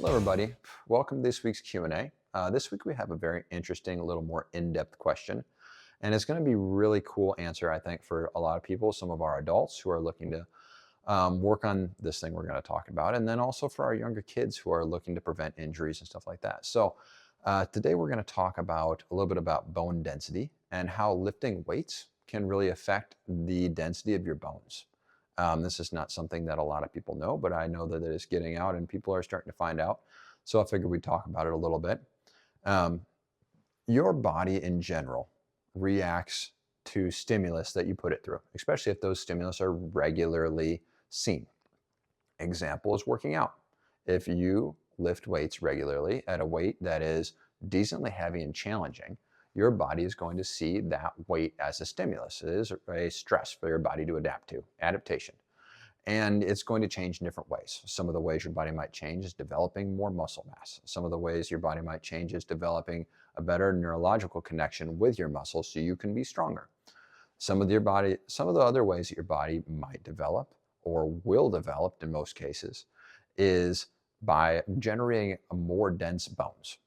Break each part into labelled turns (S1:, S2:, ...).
S1: Hello, everybody. Welcome to this week's Q&A. This week we have a very interesting, a little more in-depth question, and it's going to be really cool answer, I think, for a lot of people, some of our adults who are looking to work on this thing we're going to talk about, and then also for our younger kids who are looking to prevent injuries and stuff like that. So today we're going to talk about a little bit about bone density and how lifting weights can really affect the density of your bones. This is not something that a lot of people know, but I know that it is getting out and people are starting to find out. So I figured we'd talk about it a little bit. Um, your body in general reacts to stimulus that you put it through, especially if those stimulus are regularly seen. Example is working out. If you lift weights regularly at a weight that is decently heavy and challenging, your body is going to see that weight as a stimulus. It is a stress for your body to adapt to, adaptation. And it's going to change in different ways. Some of the ways your body might change is developing more muscle mass. Some of the ways your body might change is developing a better neurological connection with your muscles so you can be stronger. Some of the other ways that your body might develop or will develop in most cases is by generating a more dense bones,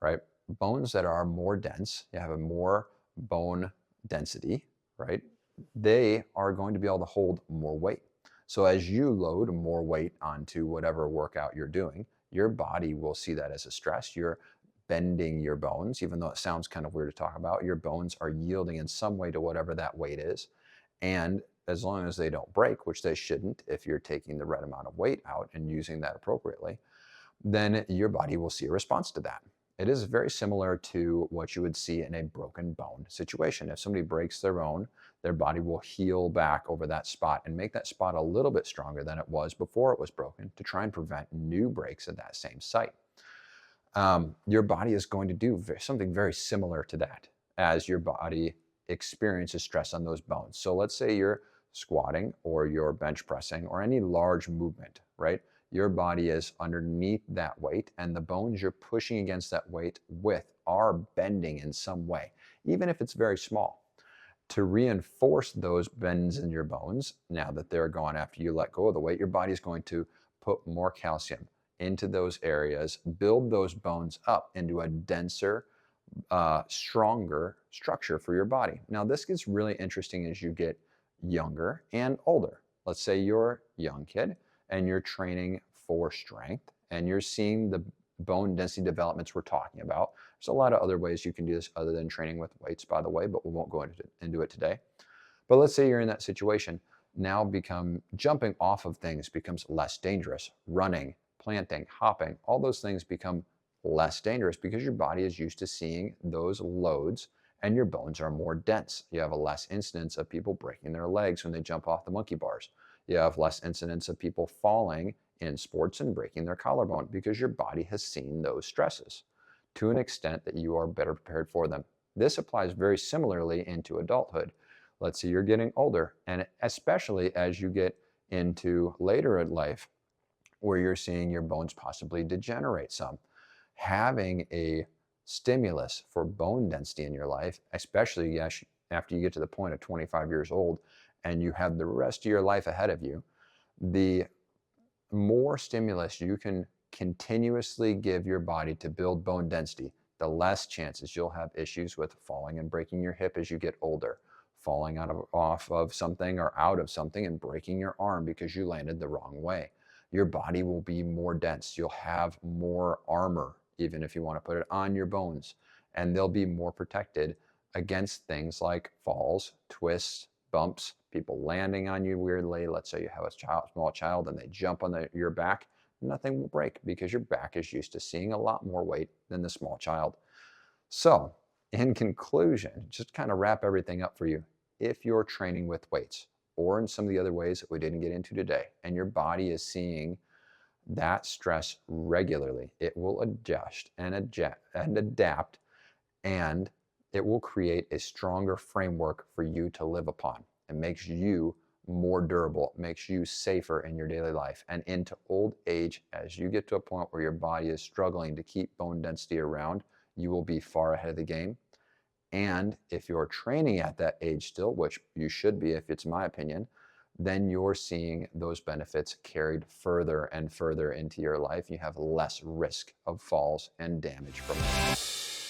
S1: right? Bones that are more dense, you have a more bone density, right? They are going to be able to hold more weight. So as you load more weight onto whatever workout you're doing, your body will see that as a stress. You're bending your bones, even though it sounds kind of weird to talk about. Your bones are yielding in some way to whatever that weight is. And as long as they don't break, which they shouldn't if you're taking the right amount of weight out and using that appropriately, then your body will see a response to that. It is very similar to what you would see in a broken bone situation. If somebody breaks their bone, their body will heal back over that spot and make that spot a little bit stronger than it was before it was broken to try and prevent new breaks at that same site. Your body is going to do something very similar to that as your body experiences stress on those bones. So let's say you're squatting or you're bench pressing or any large movement, right? Your body is underneath that weight, and the bones you're pushing against that weight with are bending in some way, even if it's very small. To reinforce those bends in your bones, now that they're gone after you let go of the weight, your body's going to put more calcium into those areas, build those bones up into a denser, stronger structure for your body. Now, this gets really interesting as you get younger and older. Let's say you're a young kid and you're training for strength and you're seeing the bone density developments we're talking about. There's a lot of other ways you can do this other than training with weights, by the way, but we won't go into it today. But let's say you're in that situation. Now become jumping off of things becomes less dangerous. Running, planting, hopping, all those things become less dangerous because your body is used to seeing those loads and your bones are more dense. You have a less incidence of people breaking their legs when they jump off the monkey bars. You have less incidence of people falling in sports and breaking their collarbone because your body has seen those stresses to an extent that you are better prepared for them. This applies very similarly into adulthood. Let's say you're getting older, and especially as you get into later in life, where you're seeing your bones possibly degenerate some. Having a stimulus for bone density in your life, especially after you get to the point of 25 years old and you have the rest of your life ahead of you, the more stimulus you can continuously give your body to build bone density, the less chances you'll have issues with falling and breaking your hip as you get older, falling off of something or out of something and breaking your arm because you landed the wrong way. Your body will be more dense. You'll have more armor, even if you want to put it on your bones, and they'll be more protected against things like falls, twists, bumps, people landing on you weirdly. Let's say you have a small child and they jump on your back, nothing will break because your back is used to seeing a lot more weight than the small child. So, in conclusion, just kind of wrap everything up for you. If you're training with weights or in some of the other ways that we didn't get into today, and your body is seeing that stress regularly, it will adjust and adapt, and it will create a stronger framework for you to live upon. It makes you more durable, it makes you safer in your daily life. And into old age, as you get to a point where your body is struggling to keep bone density around, you will be far ahead of the game. And if you're training at that age still, which you should be, if it's my opinion, then you're seeing those benefits carried further and further into your life. You have less risk of falls and damage from it.